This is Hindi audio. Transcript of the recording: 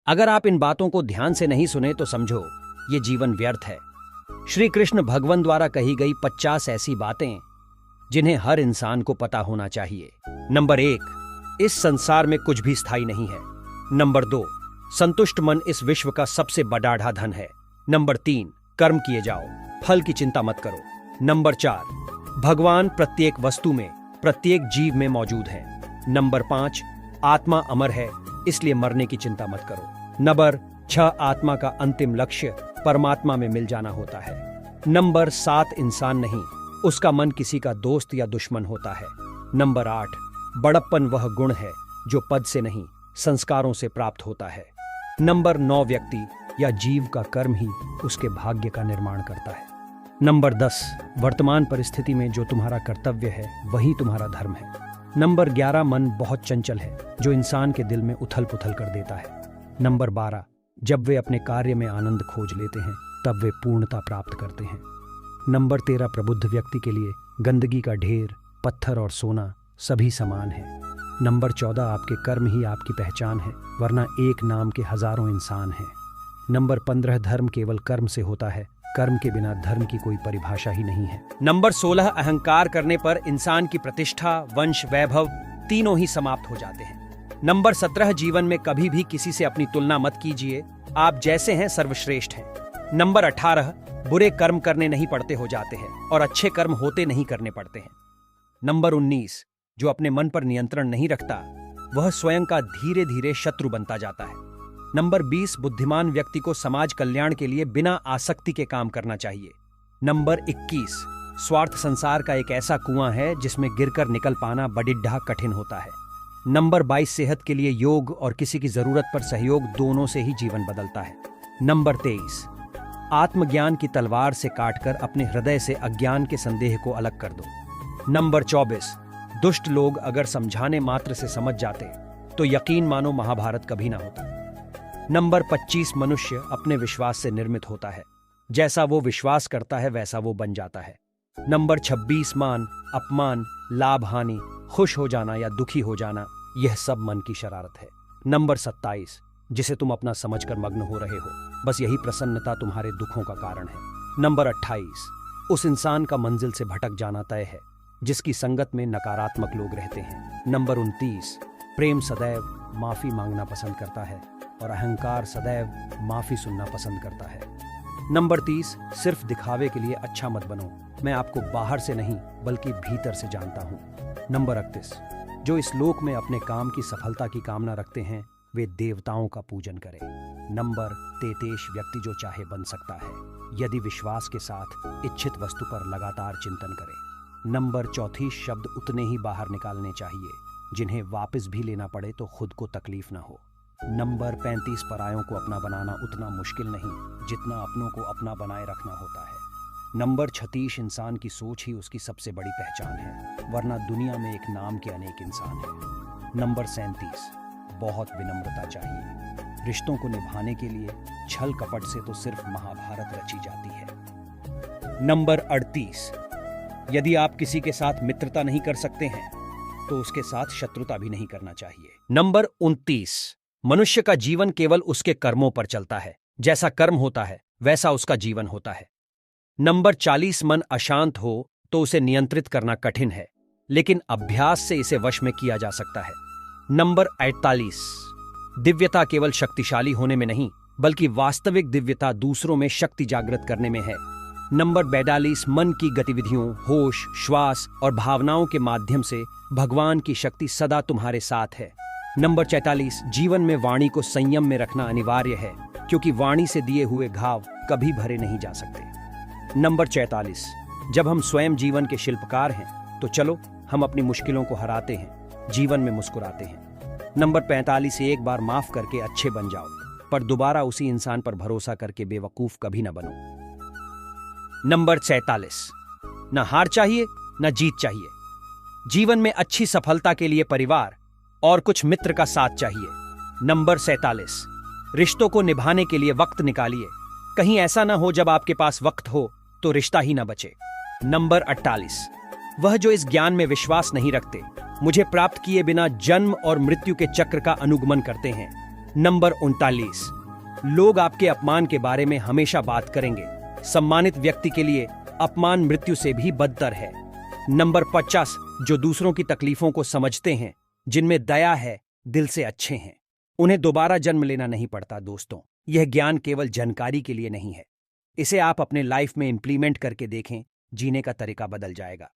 अगर आप इन बातों को ध्यान से नहीं सुने तो समझो ये जीवन व्यर्थ है। श्री कृष्ण भगवान द्वारा कही गई 50 ऐसी बातें जिन्हें हर इंसान को पता होना चाहिए। नंबर 1, इस संसार में कुछ भी स्थायी नहीं है। नंबर 2, संतुष्ट मन इस विश्व का सबसे बड़ा धन है। नंबर 3, कर्म किए जाओ, फल की चिंता मत करो। नंबर 4, भगवान प्रत्येक वस्तु में, प्रत्येक जीव में मौजूद है। नंबर 5, आत्मा अमर है, इसलिए मरने की चिंता मत करो। नंबर 6, आत्मा का अंतिम लक्ष्य परमात्मा में मिल जाना होता है। नंबर 7, इंसान नहीं, उसका मन किसी का दोस्त या दुश्मन होता है। नंबर 8, बड़प्पन वह गुण है जो पद से नहीं, संस्कारों से प्राप्त होता है। नंबर 9, व्यक्ति या जीव का कर्म ही उसके भाग्य का निर्माण करता है। नंबर 10, वर्तमान परिस्थिति में जो तुम्हारा कर्तव्य है वही तुम्हारा धर्म है। नंबर 11, मन बहुत चंचल है जो इंसान के दिल में उथल पुथल कर देता है। नंबर 12, जब वे अपने कार्य में आनंद खोज लेते हैं तब वे पूर्णता प्राप्त करते हैं। नंबर 13, प्रबुद्ध व्यक्ति के लिए गंदगी का ढेर, पत्थर और सोना सभी समान है। नंबर 14, आपके कर्म ही आपकी पहचान है, वरना एक नाम के हजारों इंसान हैं। नंबर 15, धर्म केवल कर्म से होता है, कर्म के बिना धर्म की कोई परिभाषा ही नहीं है। नंबर 16, अहंकार करने पर इंसान की प्रतिष्ठा, वंश, वैभव तीनों ही समाप्त हो जाते हैं। नंबर 17, जीवन में कभी भी किसी से अपनी तुलना मत कीजिए, आप जैसे हैं सर्वश्रेष्ठ हैं। नंबर 18, बुरे कर्म करने नहीं पड़ते हो जाते हैं और अच्छे कर्म होते नहीं करने पड़ते हैं। नंबर 19, जो अपने मन पर नियंत्रण नहीं रखता वह स्वयं का धीरे धीरे शत्रु बनता जाता है। नंबर 20, बुद्धिमान व्यक्ति को समाज कल्याण के लिए बिना आसक्ति के काम करना चाहिए। नंबर 21, स्वार्थ संसार का एक ऐसा कुआं है जिसमें गिरकर निकल पाना बड़िड्ढा कठिन होता है। नंबर 22, सेहत के लिए योग और किसी की जरूरत पर सहयोग दोनों से ही जीवन बदलता है। नंबर 23, आत्मज्ञान की तलवार से काटकर अपने हृदय से अज्ञान के संदेह को अलग कर दो। नंबर 24, दुष्ट लोग अगर समझाने मात्र से समझ जाते तो यकीन मानो महाभारत कभी ना होता। नंबर 25, मनुष्य अपने विश्वास से निर्मित होता है, जैसा वो विश्वास करता है वैसा वो बन जाता है। नंबर 26, मान, अपमान, लाभ हानि, खुश हो जाना या दुखी हो जाना, यह सब मन की शरारत है। नंबर 27, जिसे तुम अपना समझकर मग्न हो रहे हो, बस यही प्रसन्नता तुम्हारे दुखों का कारण है। नंबर 28, उस इंसान का मंजिल से भटक जाना तय है जिसकी संगत में नकारात्मक लोग रहते हैं। नंबर 29, प्रेम सदैव माफी मांगना पसंद करता है और अहंकार सदैव माफी सुनना पसंद करता है। नंबर 30, सिर्फ दिखावे के लिए अच्छा मत बनो, मैं आपको बाहर से नहीं बल्कि भीतर से जानता हूँ। नंबर 31, जो इस लोक में अपने काम की सफलता की कामना रखते हैं वे देवताओं का पूजन करें। नंबर 33, व्यक्ति जो चाहे बन सकता है यदि विश्वास के साथ इच्छित वस्तु पर लगातार चिंतन करे। नंबर 34, शब्द उतने ही बाहर निकालने चाहिए जिन्हें वापस भी लेना पड़े तो खुद को तकलीफ ना हो। नंबर 35, परायों को अपना बनाना उतना मुश्किल नहीं जितना अपनों को अपना बनाए रखना होता है। नंबर 36, इंसान की सोच ही उसकी सबसे बड़ी पहचान है, वरना दुनिया में एक नाम के अनेक इंसान हैं। नंबर 37, बहुत विनम्रता चाहिए, रिश्तों को निभाने के लिए छल कपट से तो सिर्फ महाभारत रची जाती है। नंबर 38, यदि आप किसी के साथ मित्रता नहीं कर सकते हैं तो उसके साथ शत्रुता भी नहीं करना चाहिए। नंबर 29, मनुष्य का जीवन केवल उसके कर्मों पर चलता है, जैसा कर्म होता है वैसा उसका जीवन होता है। नंबर 40, मन अशांत हो तो उसे नियंत्रित करना कठिन है, लेकिन अभ्यास से इसे वश में किया जा सकता है। नंबर 48, दिव्यता केवल शक्तिशाली होने में नहीं बल्कि वास्तविक दिव्यता दूसरों में शक्ति जागृत करने में है। नंबर 42, मन की गतिविधियों, होश, श्वास और भावनाओं के माध्यम से भगवान की शक्ति सदा तुम्हारे साथ है। नंबर 44, जीवन में वाणी को संयम में रखना अनिवार्य है क्योंकि वाणी से दिए हुए घाव कभी भरे नहीं जा सकते। नंबर 46, जब हम स्वयं जीवन के शिल्पकार हैं तो चलो हम अपनी मुश्किलों को हराते हैं, जीवन में मुस्कुराते हैं। नंबर 45, एक बार माफ करके अच्छे बन जाओ, पर दोबारा उसी इंसान पर भरोसा करके बेवकूफ कभी न बनो। नंबर 47, न हार चाहिए न जीत चाहिए, जीवन में अच्छी सफलता के लिए परिवार और कुछ मित्र का साथ चाहिए। नंबर 47, रिश्तों को निभाने के लिए वक्त निकालिए, कहीं ऐसा ना हो जब आपके पास वक्त हो तो रिश्ता ही ना बचे। नंबर 48, वह जो इस ज्ञान में विश्वास नहीं रखते, मुझे प्राप्त किए बिना जन्म और मृत्यु के चक्र का अनुगमन करते हैं, नंबर 39, लोग आपके अपमान के बारे में हमेशा बात करेंगे। सम्मानित व्यक्ति के लिए अपमान मृत्यु से भी बदतर है। नंबर 50, जो दूसरों की तकलीफों को समझते हैं, जिनमें दया है, दिल से अच्छे हैं, उन्हें दोबारा जन्म लेना नहीं पड़ता। दोस्तों, यह ज्ञान केवल जानकारी के लिए नहीं है, इसे आप अपने लाइफ में इंप्लीमेंट करके देखें, जीने का तरीका बदल जाएगा।